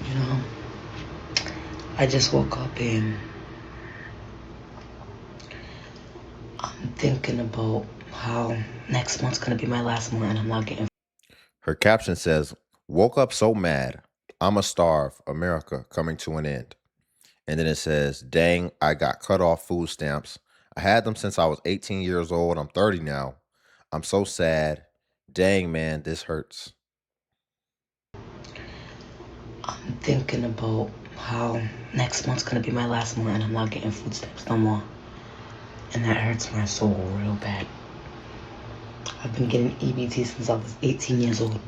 You know, I just woke up and I'm thinking about how next month's gonna be my last month and I'm not getting. Her caption says, "Woke up so mad. I'ma starve. America coming to an end." And then it says, "Dang, I got cut off food stamps. I had them since I was 18 years old. I'm 30 now. I'm so sad. Dang, man, this hurts." I'm thinking about how next month's gonna be my last month and I'm not getting food stamps no more. And that hurts my soul real bad. I've been getting EBT since I was 18 years old.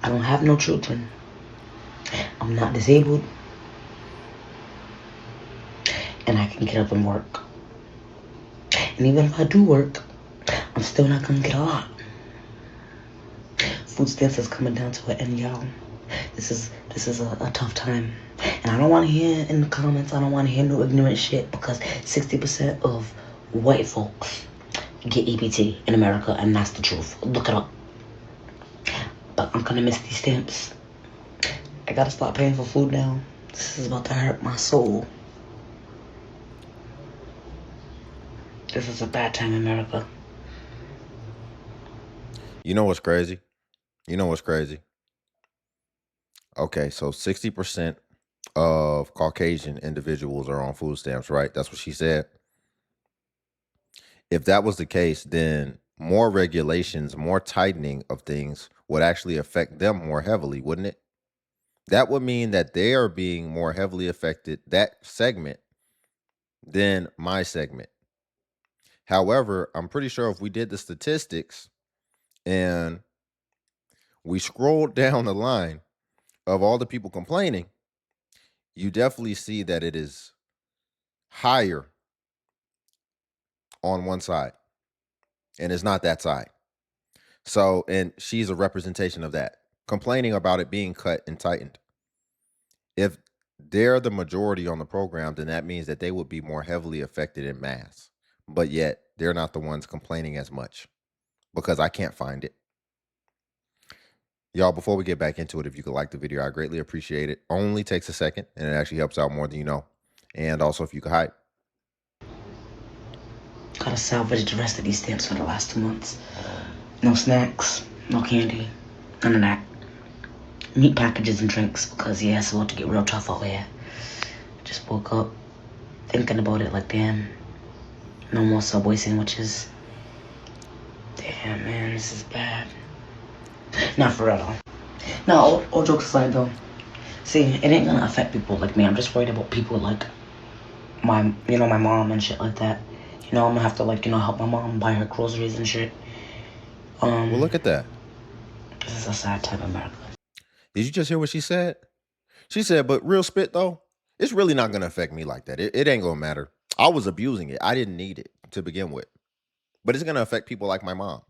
I don't have no children. I'm not disabled. And I can get up and work. And even if I do work, I'm still not gonna get a lot. Food stamps is coming down to an end, y'all. This is a tough time. And I don't want to hear in the comments, I don't want to hear no ignorant shit, because 60% of white folks get EBT in America, and that's the truth. Look it up. But I'm gonna miss these stamps. I gotta start paying for food now. This is about to hurt my soul. This is a bad time in America. You know what's crazy? You know what's crazy? Okay, so 60% of Caucasian individuals are on food stamps, right? That's what she said. If that was the case, then more regulations, more tightening of things would actually affect them more heavily, wouldn't it? That would mean that they are being more heavily affected, that segment, than my segment. However, I'm pretty sure if we did the statistics and we scrolled down the line of all the people complaining, you definitely see that it is higher on one side, and it's not that side. So, and she's a representation of that, complaining about it being cut and tightened. If they're the majority on the program, then that means that they would be more heavily affected in mass. But yet, they're not the ones complaining as much because I can't find it. Y'all, before we get back into it, if you could like the video, I greatly appreciate it. Only takes a second, and it actually helps out more than you know. And also, if you could hype. Gotta salvage the rest of these stamps for the last 2 months. No snacks, no candy, none of that. Meat packages and drinks, because yeah, it's about to get real tough over here. Just woke up thinking about it like, damn, no more Subway sandwiches. Damn, man, this is bad. Not for real though. No, all jokes aside though. See, it ain't gonna affect people like me. I'm just worried about people like my mom and shit like that. I'm gonna have to help my mom buy her groceries and shit. Well, look at that. This is a sad time in America. Did you just hear what she said? She said, but real spit though, it's really not going to affect me like that. It ain't going to matter. I was abusing it. I didn't need it to begin with. But it's going to affect people like my mom.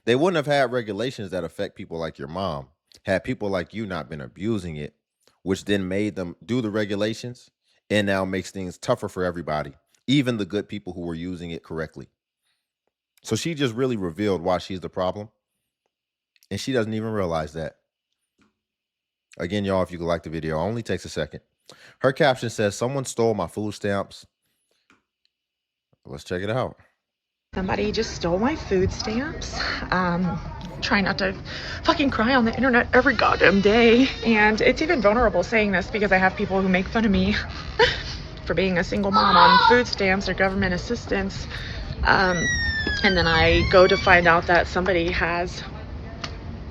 They wouldn't have had regulations that affect people like your mom had people like you not been abusing it, which then made them do the regulations and now makes things tougher for everybody, even the good people who were using it correctly. So she just really revealed why she's the problem. And she doesn't even realize that. Again, y'all, if you could like the video, only takes a second. Her caption says, "Someone stole my food stamps." Let's check it out. Somebody just stole my food stamps. Try not to fucking cry on the internet every goddamn day. And it's even vulnerable saying this because I have people who make fun of me for being a single mom on food stamps or government assistance. And then I go to find out that somebody has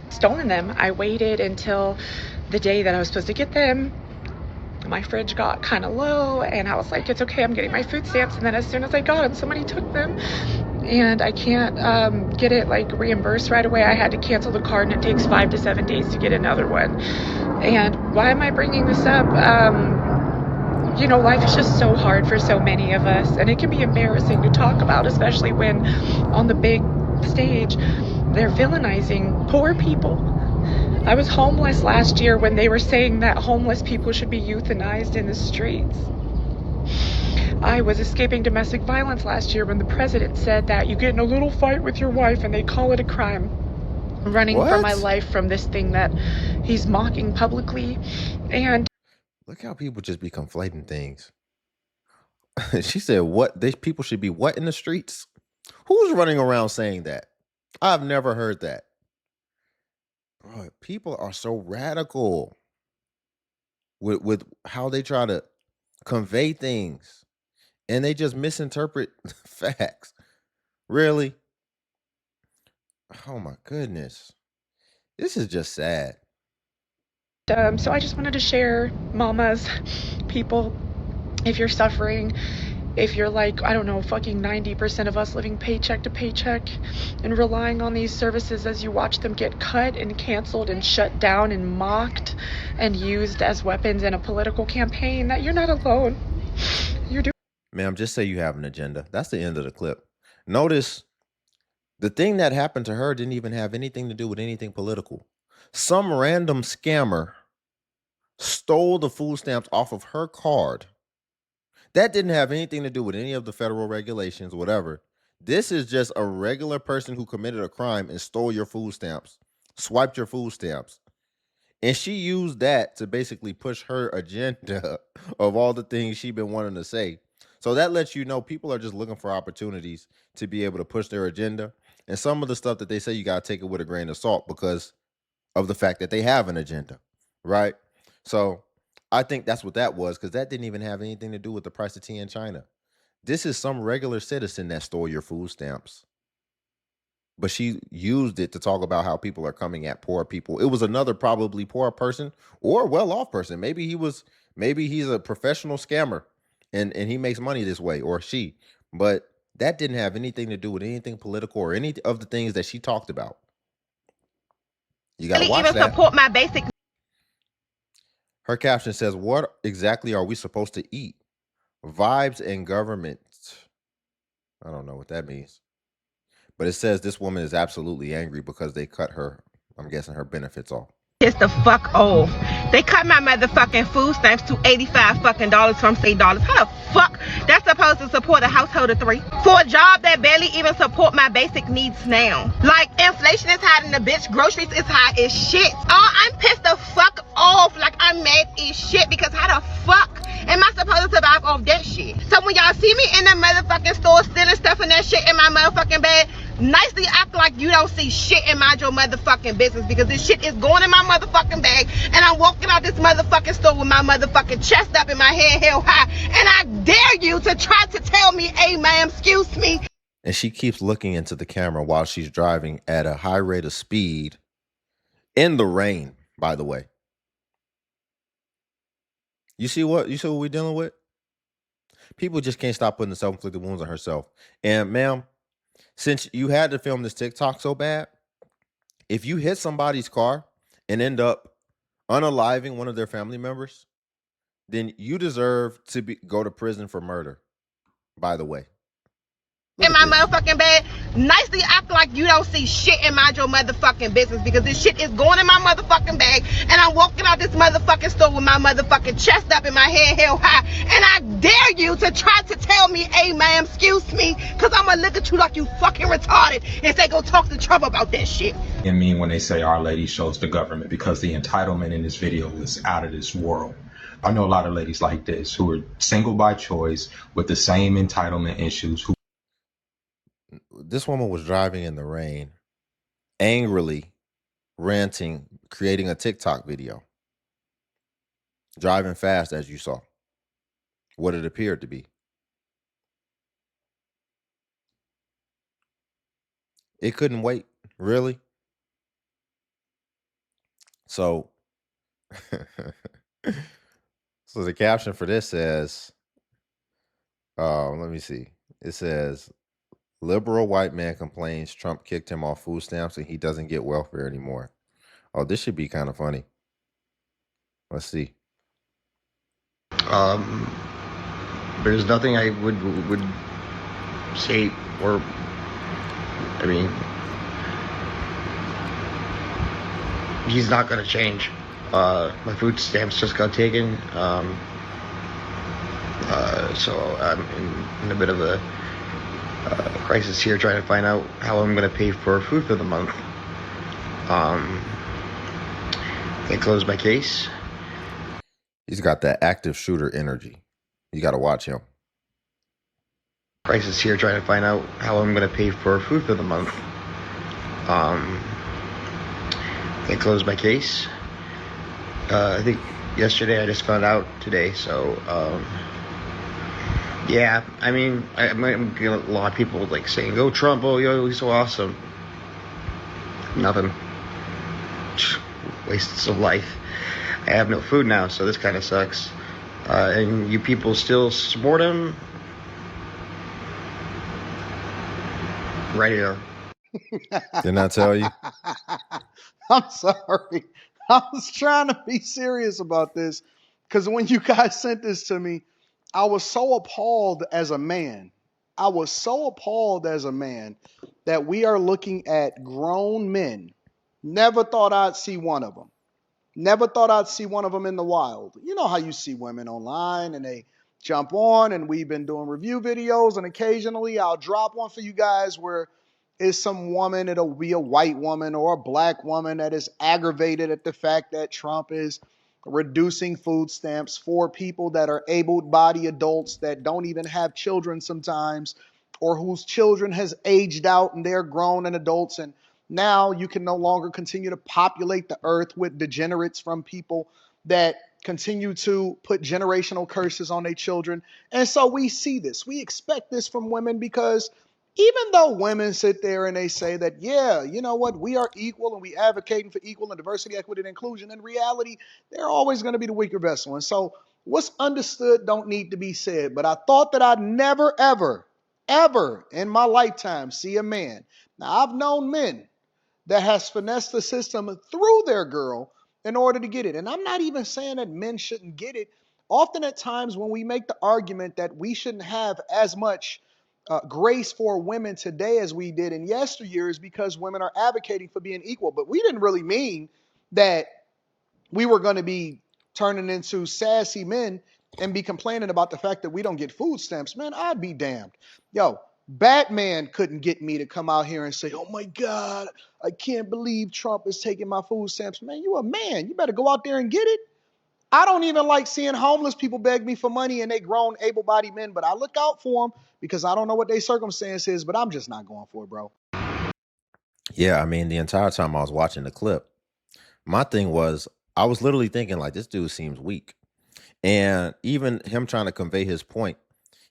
stolen them. I waited until the day that I was supposed to get them. My fridge got kind of low and I was like, it's okay, I'm getting my food stamps. And then as soon as I got them, somebody took them and I can't get it like reimbursed right away. I had to cancel the card and it takes 5 to 7 days to get another one. And why am I bringing this up? Life is just so hard for so many of us, and it can be embarrassing to talk about, especially when on the big stage they're villainizing poor people. I was homeless last year when they were saying that homeless people should be euthanized in the streets. I was escaping domestic violence last year when the president said that you get in a little fight with your wife and they call it a crime. running for my What? life from this thing that he's mocking publicly. And Look how people just be conflating things. She said, "What? They people should be what in the streets? Who's running around saying that? I've never heard that. Bro, people are so radical with how they try to convey things, and they just misinterpret facts. Really? Oh my goodness, this is just sad." so I just wanted to share, mamas, people, if you're suffering, if you're like, I don't know, fucking 90% of us living paycheck to paycheck and relying on these services as you watch them get cut and canceled and shut down and mocked and used as weapons in a political campaign, that you're not alone. You're doing. Ma'am, just say you have an agenda. That's the end of the clip. Notice the thing that happened to her didn't even have anything to do with anything political. Some random scammer stole the food stamps off of her card. That didn't have anything to do with any of the federal regulations, whatever. This is just a regular person who committed a crime and stole your food stamps, swiped your food stamps. And she used that to basically push her agenda of all the things she's been wanting to say. So that lets you know people are just looking for opportunities to be able to push their agenda. And some of the stuff that they say, you got to take it with a grain of salt because of the fact that they have an agenda, right? So I think that's what that was, because that didn't even have anything to do with the price of tea in China. This is some regular citizen that stole your food stamps. But she used it to talk about how people are coming at poor people. It was another probably poor person or well-off person. Maybe he's a professional scammer and he makes money this way, or she. But that didn't have anything to do with anything political or any of the things that she talked about. You got to watch that. Support my basic. Her caption says, "What exactly are we supposed to eat? Vibes and government." I don't know what that means. But it says this woman is absolutely angry because they cut her, I'm guessing, her benefits off. Piss the fuck off. They cut my motherfucking food stamps to $85 fucking from $8. How the fuck that's supposed to support a household of 3 for a job that barely even support my basic needs now? Like, inflation is high in the bitch, groceries is high as shit. Oh, I'm pissed the fuck off. Like, I'm mad as shit because how the fuck am I supposed to survive off that shit? So when y'all see me in the motherfucking store stealing stuff and that shit in my motherfucking bag, nicely act like you don't see shit and mind your motherfucking business, because this shit is going in my motherfucking bag and I'm walking out this motherfucking store with my motherfucking chest up and my head held high, and I dare you to try to tell me, hey ma'am, excuse me. And she keeps looking into the camera while she's driving at a high rate of speed in the rain, by the way. You see what we're dealing with? People just can't stop putting the self-inflicted wounds on herself. And ma'am, since you had to film this TikTok so bad, if you hit somebody's car and end up unaliving one of their family members, then you deserve to go to prison for murder, by the way. In my motherfucking bed, nicely act like you don't see shit and mind your motherfucking business, because this shit is going in my motherfucking bag and I'm walking out this motherfucking store with my motherfucking chest up and my head held high, and I dare you to try to tell me, hey ma'am, excuse me, because I'm gonna look at you like you fucking retarded and say go talk to Trump about that shit. I mean, when they say Our Lady shows the government, because the entitlement in this video is out of this world. I know a lot of ladies like this who are single by choice with the same entitlement issues. This woman was driving in the rain, angrily ranting, creating a TikTok video, driving fast, as you saw, what it appeared to be. It couldn't wait, really. So, so the caption for this says, let me see. It says, "Liberal white man complains Trump kicked him off food stamps and he doesn't get welfare anymore." Oh, this should be kind of funny. Let's see. There's nothing I would say, or I mean, he's not going to change. My food stamps just got taken, so I'm in a bit of a crisis here, trying to find out how I'm going to pay for food for the month. They closed my case. He's got that active shooter energy. You got to watch him. Crisis here, trying to find out how I'm going to pay for food for the month. They closed my case. I think yesterday. I just found out today. So, yeah. I mean, I'm getting a lot of people like saying, "Go Trump! Oh, yo, he's so awesome." Nothing. Wastes of life. I have no food now, so this kind of sucks. And you people still support him? Right here. Didn't I tell you? I'm sorry. I was trying to be serious about this because when you guys sent this to me, I was so appalled as a man. I was so appalled as a man that we are looking at grown men. Never thought I'd see one of them. Never thought I'd see one of them in the wild. You know how you see women online and they jump on, and we've been doing review videos, and occasionally I'll drop one for you guys where it's some woman, it'll be a white woman or a black woman that is aggravated at the fact that Trump is reducing food stamps for people that are able-bodied adults that don't even have children sometimes, or whose children has aged out and they're grown and adults, and now you can no longer continue to populate the earth with degenerates from people that continue to put generational curses on their children. And so we see this. We expect this from women because even though women sit there and they say that, yeah, you know what, we are equal and we advocating for equal and diversity, equity, and inclusion, in reality, they're always going to be the weaker vessel. And so what's understood don't need to be said. But I thought that I'd never, ever, ever in my lifetime see a man. Now, I've known men that has finessed the system through their girl in order to get it. And I'm not even saying that men shouldn't get it. Often at times when we make the argument that we shouldn't have as much grace for women today as we did in yesteryears because women are advocating for being equal. But we didn't really mean that we were going to be turning into sassy men and be complaining about the fact that we don't get food stamps. Man, I'd be damned. Yo, Batman couldn't get me to come out here and say, oh my God, I can't believe Trump is taking my food stamps. Man, you a man. You better go out there and get it. I don't even like seeing homeless people beg me for money and they grown able-bodied men, but I look out for them because I don't know what their circumstance is, but I'm just not going for it, bro. Yeah, I mean, the entire time I was watching the clip, my thing was I was literally thinking like this dude seems weak. And even him trying to convey his point,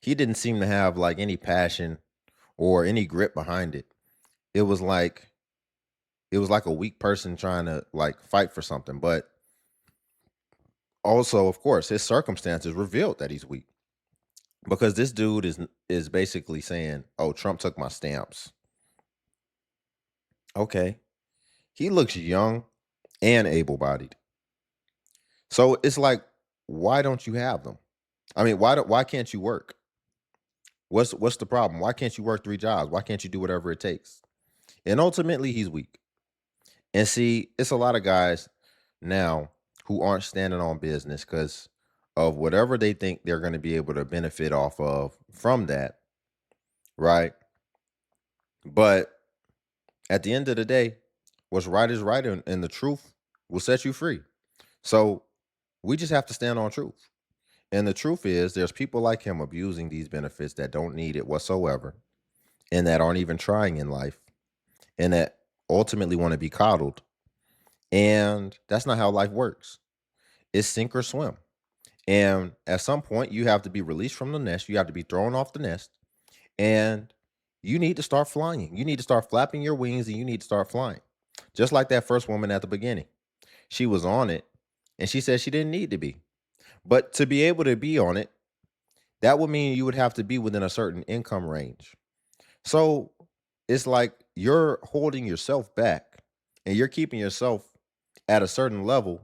he didn't seem to have like any passion or any grip behind it. It was like a weak person trying to like fight for something. But also, of course, his circumstances revealed that he's weak. Because this dude is basically saying, "Oh, Trump took my stamps." Okay. He looks young and able-bodied. So it's like, why don't you have them? I mean, why can't you work? What's the problem? Why can't you work 3 jobs? Why can't you do whatever it takes? And ultimately, he's weak. And see, it's a lot of guys now who aren't standing on business because of whatever they think they're going to be able to benefit off of from that, right? But at the end of the day, what's right is right, and the truth will set you free. So we just have to stand on truth. And the truth is, there's people like him abusing these benefits that don't need it whatsoever, and that aren't even trying in life, and that ultimately want to be coddled. And that's not how life works. It's sink or swim. And at some point, you have to be released from the nest. You have to be thrown off the nest. And you need to start flying. You need to start flapping your wings and you need to start flying. Just like that first woman at the beginning. She was on it and she said she didn't need to be. But to be able to be on it, that would mean you would have to be within a certain income range. So it's like you're holding yourself back and you're keeping yourself at a certain level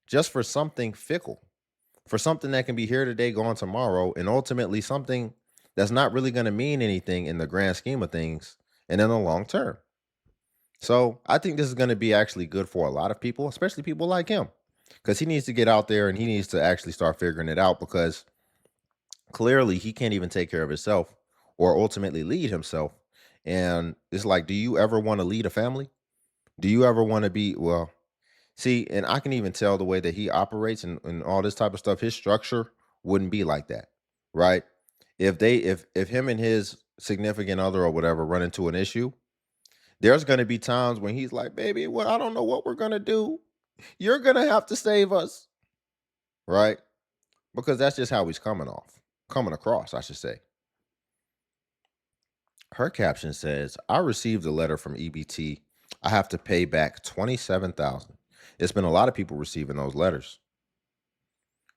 just for something fickle, for something that can be here today, gone tomorrow, and ultimately something that's not really going to mean anything in the grand scheme of things and in the long term. So I think this is going to be actually good for a lot of people, especially people like him, because he needs to get out there and he needs to actually start figuring it out because clearly he can't even take care of himself or ultimately lead himself. And it's like, do you ever want to lead a family? Do you ever want to be, well, see, and I can even tell the way that he operates and all this type of stuff, his structure wouldn't be like that, right? If him and his significant other or whatever run into an issue, there's going to be times when he's like, baby, well, I don't know what we're going to do. You're going to have to save us, right? Because that's just how he's coming across, I should say. Her caption says, I received a letter from EBT. I have to pay back $27,000. It's been a lot of people receiving those letters.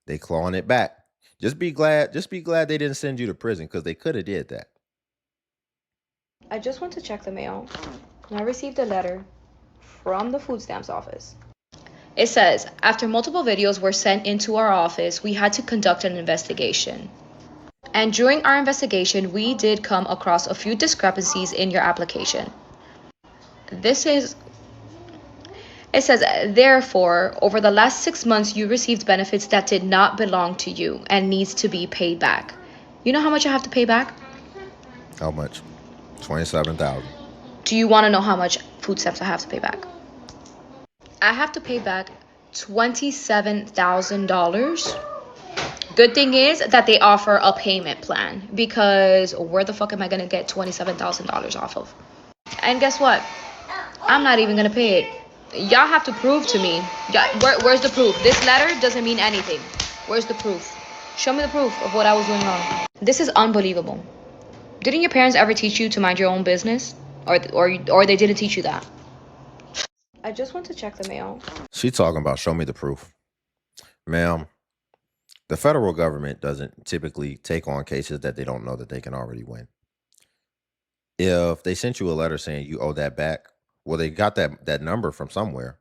They clawing it back. Just be glad they didn't send you to prison, because they could have did that. I just went to check the mail, and I received a letter from the food stamps office. It says, after multiple videos were sent into our office, we had to conduct an investigation. And during our investigation, we did come across a few discrepancies in your application. It says, therefore, over the last 6 months, you received benefits that did not belong to you and needs to be paid back. You know how much I have to pay back? How much? $27,000. Do you want to know how much food stamps I have to pay back? I have to pay back $27,000. Good thing is that they offer a payment plan, because where the fuck am I going to get $27,000 off of? And guess what? I'm not even going to pay it. Y'all have to prove to me. Where's the proof? This letter doesn't mean anything. Where's the proof? Show me the proof of what I was doing wrong. This is unbelievable. Didn't your parents ever teach you to mind your own business? Or they didn't teach you that? I just went to check the mail. She talking about show me the proof. Ma'am, the federal government doesn't typically take on cases that they don't know that they can already win. If they sent you a letter saying you owe that back, well, they got that number from somewhere.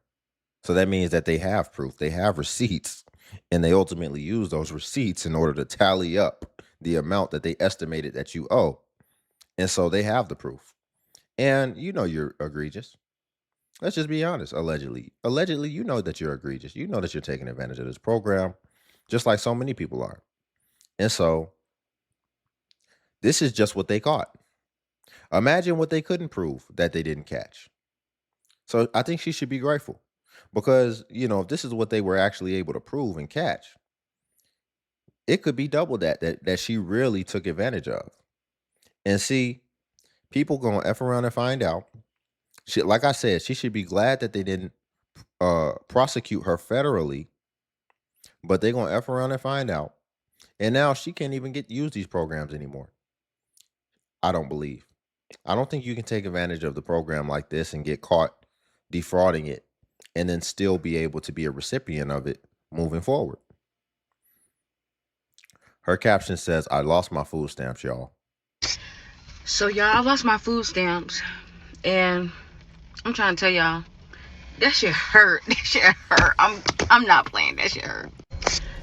So that means that they have proof. They have receipts, and they ultimately use those receipts in order to tally up the amount that they estimated that you owe. And so they have the proof. And you know you're egregious. Let's just be honest. Allegedly, you know that you're egregious. You know that you're taking advantage of this program, just like so many people are. And so this is just what they caught. Imagine what they couldn't prove that they didn't catch. So I think she should be grateful, because, if this is what they were actually able to prove and catch, it could be double that she really took advantage of. And see, people gonna F around and find out. Like I said, she should be glad that they didn't prosecute her federally, but they're gonna F around and find out. And now she can't even use these programs anymore. I don't think you can take advantage of the program like this and get caught defrauding it and then still be able to be a recipient of it moving forward. Her caption says, I lost my food stamps, y'all. So y'all, I lost my food stamps, and I'm trying to tell y'all, that shit hurt. That shit hurt. I'm not playing. That shit hurt.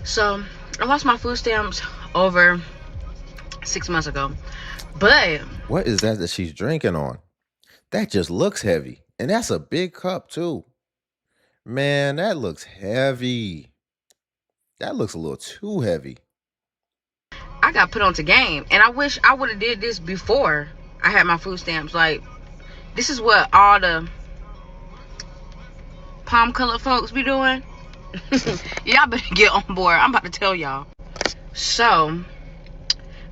So I lost my food stamps over 6 months ago. But what is that she's drinking on? That just looks heavy. And that's a big cup too. Man, that looks heavy. That looks a little too heavy. I got put onto game, and I wish I would have did this before I had my food stamps. Like, this is what all the palm colored folks be doing. Y'all better get on board. I'm about to tell y'all. So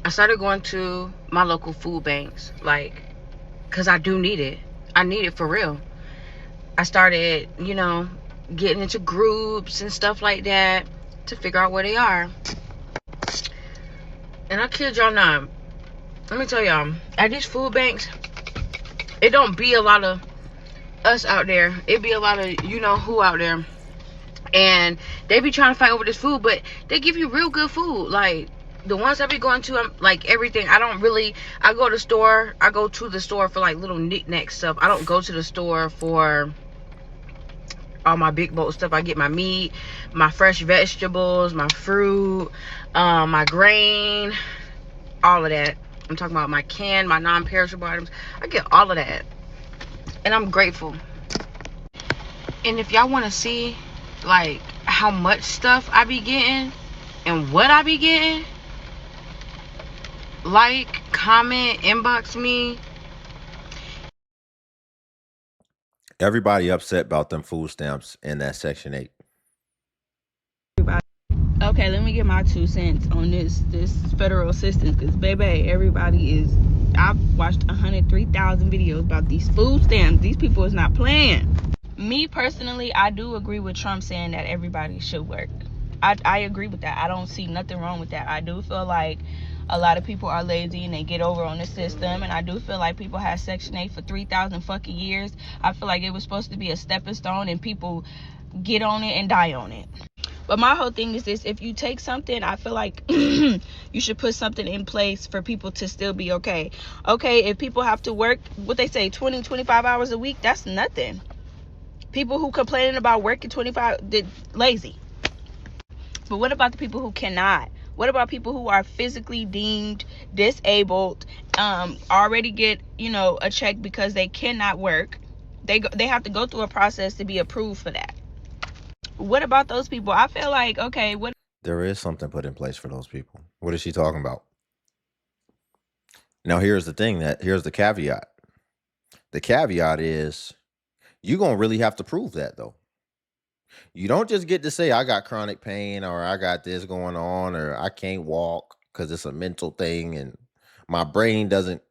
I started going to my local food banks, like, because I do need it. I need it for real. I started, getting into groups and stuff like that to figure out where they are. And I kid y'all not. Let me tell y'all, at these food banks, it don't be a lot of us out there. It be a lot of who out there. And they be trying to fight over this food, but they give you real good food. Like, the ones I be going to, I'm like everything. I go to the store for like little knick-knack stuff. I don't go to the store for all my big bulk stuff. I get my meat, my fresh vegetables, my fruit, my grain, all of that. I'm talking about my canned, my non-perishable items. I get all of that, and I'm grateful. And if y'all want to see like how much stuff I be getting and what I be getting, like, comment, inbox me. Everybody upset about them food stamps in that Section 8. Okay, let me get my 2 cents on this federal assistance, because baby, everybody is. I've watched 103,000 videos about these food stamps. These people is not playing. Me personally, I do agree with Trump saying that everybody should work. I agree with that. I don't see nothing wrong with that. I do feel like a lot of people are lazy and they get over on the system, and I do feel like people had Section 8 for 3,000 fucking years. I feel like it was supposed to be a stepping stone and people get on it and die on it. But my whole thing is this: if you take something, I feel like you should put something in place for people to still be okay. Okay, if people have to work, what they say, 20, 25 hours a week, that's nothing. People who complaining about working 25, they're lazy. But what about the people who cannot? What about people who are physically deemed disabled, already get, a check because they cannot work? They have to go through a process to be approved for that. What about those people? I feel like, okay, what? There is something put in place for those people. What is she talking about? Now, here's the thing, here's the caveat. The caveat is you're going to really have to prove that, though. You don't just get to say, I got chronic pain, or I got this going on, or I can't walk because it's a mental thing and my brain doesn't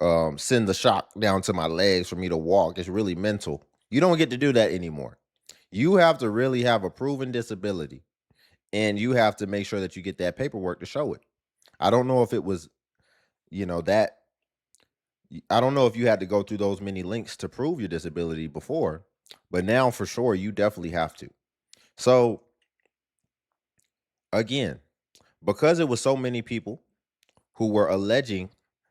send the shock down to my legs for me to walk. It's really mental. You don't get to do that anymore. You have to really have a proven disability, and you have to make sure that you get that paperwork to show it. I don't know if it was, that. I don't know if you had to go through those many links to prove your disability before, but now for sure you definitely have to. So again, because it was so many people who were alleging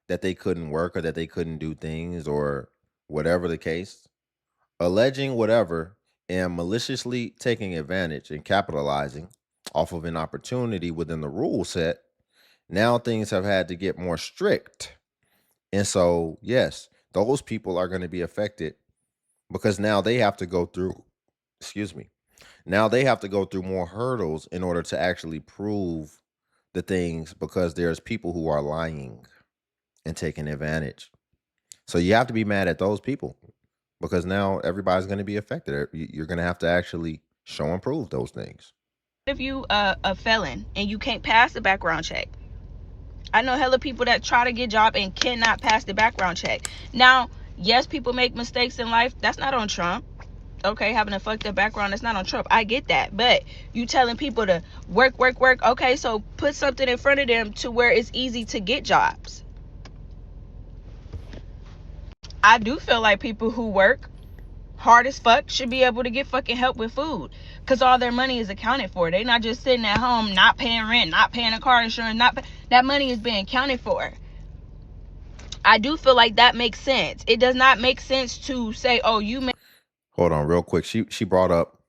that they couldn't work or that they couldn't do things or whatever the case, alleging whatever and maliciously taking advantage and capitalizing off of an opportunity within the rule set, now things have had to get more strict. And so, yes, those people are going to be affected because now they have to go through, now they have to go through more hurdles in order to actually prove the things, because there's people who are lying and taking advantage. So you have to be mad at those people because now everybody's going to be affected. You're going to have to actually show and prove those things. If you a felon and you can't pass the background check? I know hella people that try to get a job and cannot pass the background check. Now, yes, people make mistakes in life. That's not on Trump. Okay, having a fucked up background, that's not on Trump. I get that. But you telling people to work. Okay, so put something in front of them to where it's easy to get jobs. I do feel like people who work hard as fuck should be able to get fucking help with food, because all their money is accounted for. They not just sitting at home not paying rent, not paying a car insurance, that money is being accounted for. I do feel like that makes sense. It does not make sense to say, oh, you make. Hold on real quick. She brought up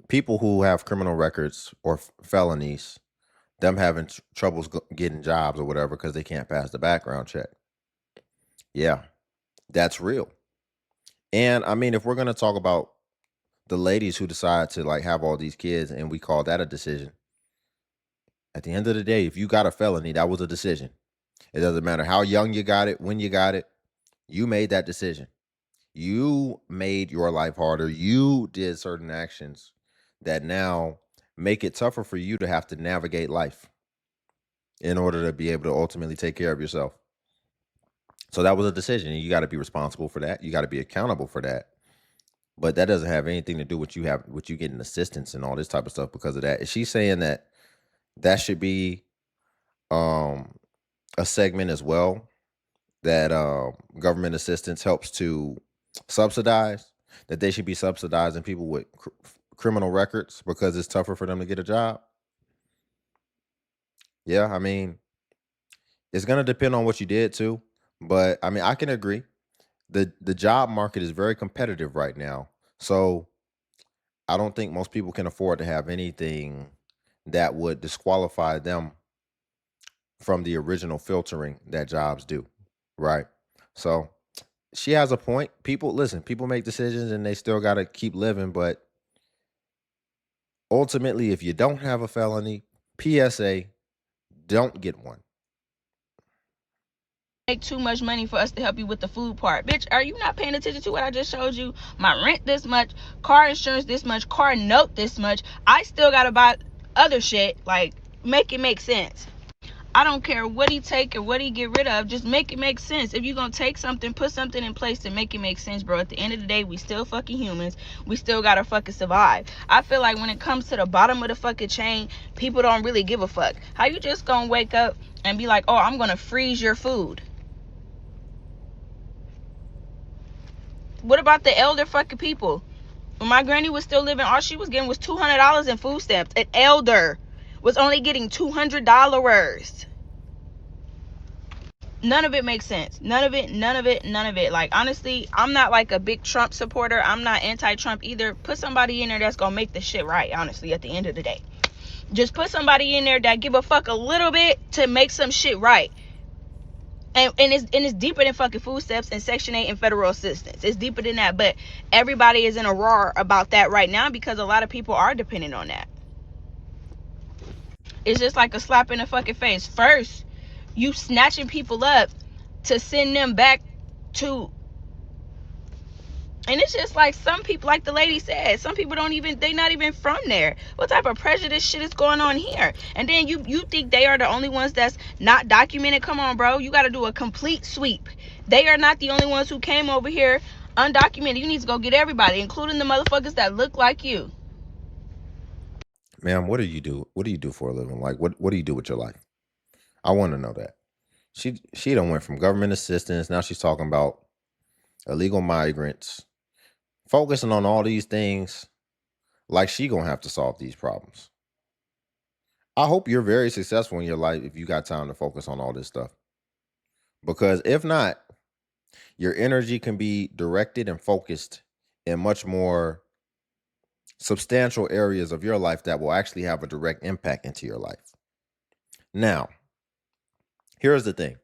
people who have criminal records or felonies, them having troubles getting jobs or whatever because they can't pass the background check. Yeah, that's real. And I mean, if we're going to talk about the ladies who decide to like have all these kids and we call that a decision, at the end of the day, if you got a felony, that was a decision. It doesn't matter how young you got it, when you got it, you made that decision. You made your life harder. You did certain actions that now make it tougher for you to have to navigate life in order to be able to ultimately take care of yourself. So that was a decision, and you got to be responsible for that. You got to be accountable for that. But that doesn't have anything to do with you getting assistance and all this type of stuff because of that. Is she saying that should be a segment as well, that government assistance helps to subsidize, that they should be subsidizing people with criminal records because it's tougher for them to get a job? Yeah, I mean, it's going to depend on what you did too. But I mean, I can agree. The job market is very competitive right now. So I don't think most people can afford to have anything that would disqualify them from the original filtering that jobs do. Right. So she has a point. People make decisions and they still got to keep living. But ultimately, if you don't have a felony, PSA, don't get one. make too much money for us to help you with the food part. Bitch, are you not paying attention to what I just showed you? My rent this much, car insurance this much, car note this much. I still gotta buy other shit. Like, make it make sense. I don't care what he take or what he get rid of. Just make it make sense. If you gonna take something, put something in place to make it make sense, bro. At the end of the day, we still fucking humans. We still gotta fucking survive. I feel like when it comes to the bottom of the fucking chain, people don't really give a fuck. How you just gonna wake up and be like, oh, I'm gonna freeze your food? What about the elder fucking people? When my granny was still living, all she was getting was $200 in food stamps. An elder was only getting $200. None of it makes sense. None of it. Like, honestly, I'm not like a big Trump supporter. I'm not anti-Trump either. Put somebody in there that's gonna make the shit right, honestly, at the end of the day. Just put somebody in there that give a fuck a little bit to make some shit right. And it's deeper than fucking food stamps and Section 8 and federal assistance. It's deeper than that. But everybody is in a roar about that right now because a lot of people are dependent on that. It's just like a slap in the fucking face. First, you snatching people up to send them back to, and it's just like some people, like the lady said, some people they not even from there. What type of prejudice shit is going on here? And then you think they are the only ones that's not documented? Come on, bro. You got to do a complete sweep. They are not the only ones who came over here undocumented. You need to go get everybody, including the motherfuckers that look like you. Ma'am, what do you do? What do you do for a living? Like, what do you do with your life? I want to know that. She done went from government assistance. Now she's talking about illegal migrants, focusing on all these things like she gonna have to solve these problems. I hope you're very successful in your life if you got time to focus on all this stuff. Because if not, your energy can be directed and focused in much more substantial areas of your life that will actually have a direct impact into your life. Now, here's the thing.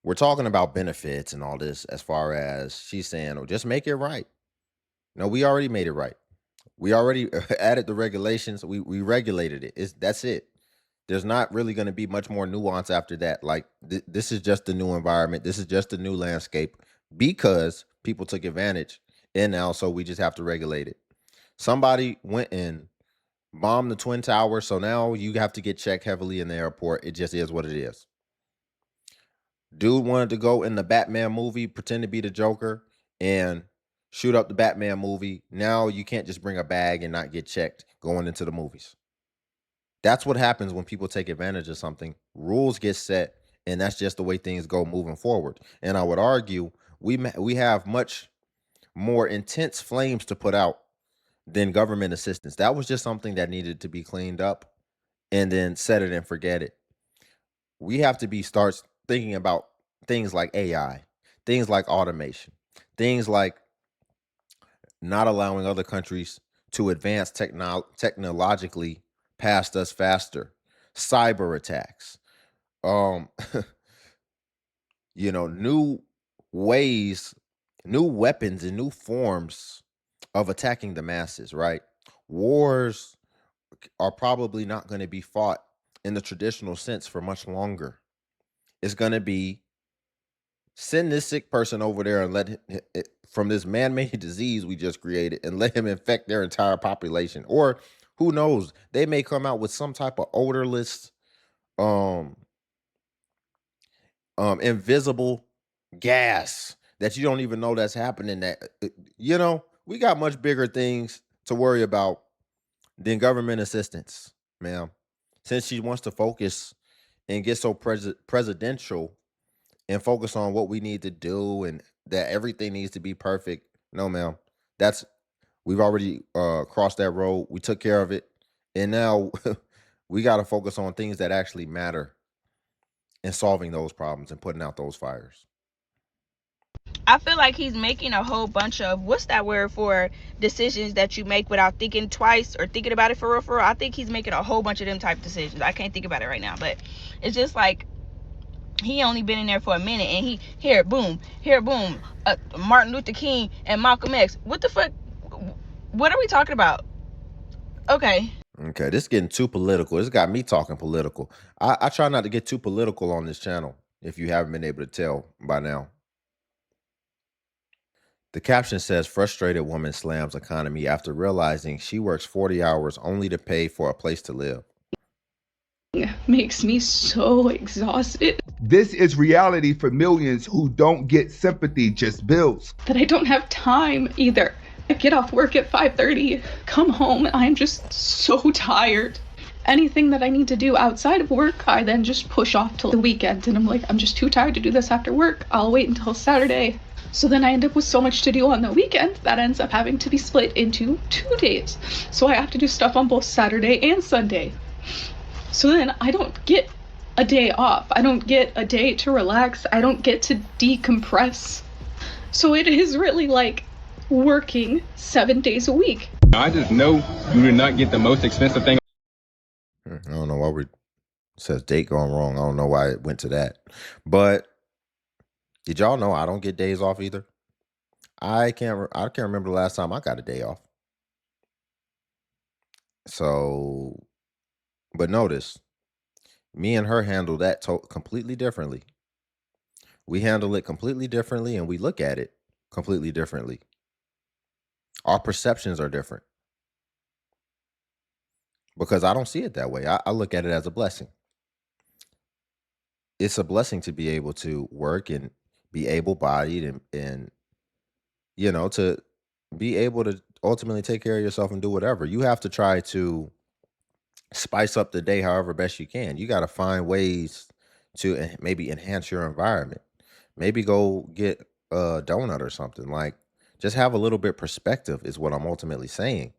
We're talking about benefits and all this as far as she's saying, oh, just make it right. No, we already made it right. We already added the regulations. We regulated it. That's it. There's not really going to be much more nuance after that. Like, this is just the new environment. This is just the new landscape because people took advantage. And now, so we just have to regulate it. Somebody went and bombed the Twin Towers. So now you have to get checked heavily in the airport. It just is what it is. Dude wanted to go in the Batman movie, pretend to be the Joker, and shoot up the Batman movie. Now you can't just bring a bag and not get checked going into the movies. That's what happens when people take advantage of something. Rules get set, and that's just the way things go moving forward. And I would argue we have much more intense flames to put out than government assistance. That was just something that needed to be cleaned up and then set it and forget it. We have to start thinking about things like AI, things like automation, things like not allowing other countries to advance technologically past us faster, cyber attacks, new ways, new weapons and new forms of attacking the masses, right? Wars are probably not going to be fought in the traditional sense for much longer. It's going to be send this sick person over there and let it from this man-made disease we just created and let him infect their entire population. Or who knows, they may come out with some type of odorless, invisible gas that you don't even know that's happening. That, we got much bigger things to worry about than government assistance, ma'am. Since she wants to focus and get so presidential and focus on what we need to do and that everything needs to be perfect. No, ma'am. We've already crossed that road. We took care of it. And now we got to focus on things that actually matter and solving those problems and putting out those fires. I feel like he's making a whole bunch of, what's that word for decisions that you make without thinking twice or thinking about it for real, for real. I think he's making a whole bunch of them type of decisions. I can't think about it right now, but it's just like, he only been in there for a minute and here boom, Martin Luther King and Malcolm X. What the fuck? What are we talking about? Okay, this is getting too political. It's got me talking political. I try not to get too political on this channel. if you haven't been able to tell by now. The caption says, frustrated woman slams economy after realizing she works 40 hours only to pay for a place to live. Makes me so exhausted This is reality for millions who don't get sympathy, just bills. that I don't have time either. I get off work at 5:30, come home, and I'm just so tired. Anything that I need to do outside of work, I then just push off till the weekend. And I'm like, I'm just too tired to do this after work. I'll wait until Saturday. So then I end up with so much to do on the weekend that ends up having to be split into 2 days. So I have to do stuff on both Saturday and Sunday. So then I don't get a day off. I don't get a day to relax. I don't get to decompress. So it is really like working 7 days a week. I just know you did not get the most expensive thing. I don't know why it says date going wrong. I don't know why it went to that. But did y'all know I don't get days off either? I can't remember the last time I got a day off. So, but notice, me and her handle that completely differently. We handle it completely differently, and we look at it completely differently. Our perceptions are different. Because I don't see it that way. I look at it as a blessing. It's a blessing to be able to work and be able-bodied and you know, to be able to ultimately take care of yourself and do whatever. You have to try to spice up the day however best you can. You got to find ways to maybe enhance your environment. Maybe go get a donut or something. Like, just have a little bit perspective is what I'm ultimately saying.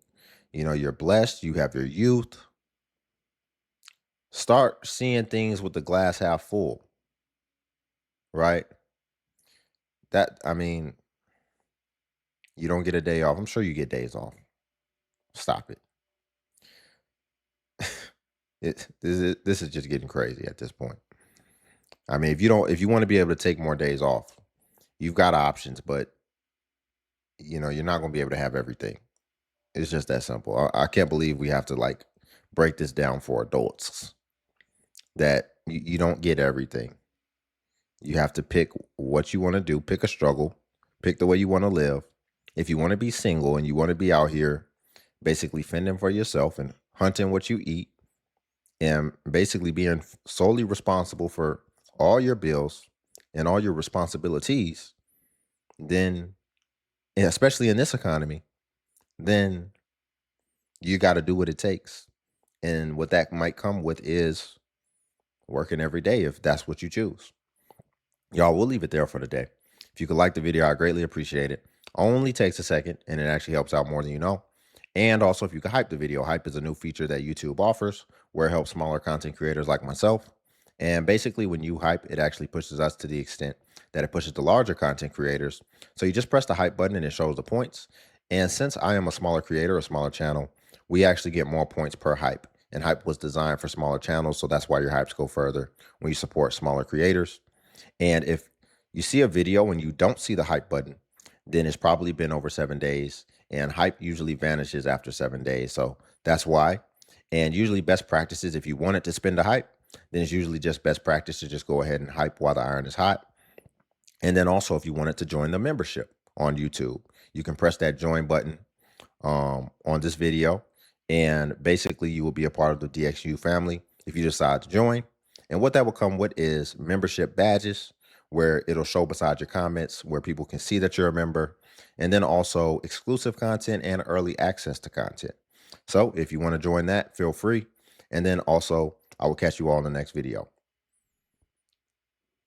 You know, you're blessed. You have your youth. Start seeing things with the glass half full. Right? I mean, you don't get a day off. I'm sure you get days off. Stop it. This is just getting crazy at this point. I mean, if you want to be able to take more days off, you've got options, but you know, you're not going to be able to have everything. It's just that simple. I can't believe we have to like break this down for adults that you don't get everything. You have to pick what you want to do, pick a struggle, pick the way you want to live. If you want to be single and you want to be out here basically fending for yourself and hunting what you eat and basically being solely responsible for all your bills and all your responsibilities, then, and especially in this economy, then you got to do what it takes. And what that might come with is working every day if that's what you choose. Y'all, we'll leave it there for today. If you could like the video, I greatly appreciate it. Only takes a second and it actually helps out more than you know. And also, if you could hype the video, hype is a new feature that YouTube offers where it helps smaller content creators like myself. And basically, when you hype, it actually pushes us to the extent that it pushes the larger content creators. So you just press the hype button and it shows the points. And since I am a smaller creator, a smaller channel, we actually get more points per hype. And hype was designed for smaller channels. So that's why your hypes go further when you support smaller creators. And if you see a video and you don't see the hype button, then it's probably been over 7 days. And hype usually vanishes after 7 days. So that's why. And usually best practices, if you wanted to spend a hype, then it's usually just best practice to just go ahead and hype while the iron is hot. And then also, if you wanted to join the membership on YouTube, you can press that join button on this video. And basically, you will be a part of the DXU family if you decide to join. And what that will come with is membership badges, where it'll show beside your comments where people can see that you're a member. And then also exclusive content and early access to content. So if you want to join that, feel free. And then also, I will catch you all in the next video.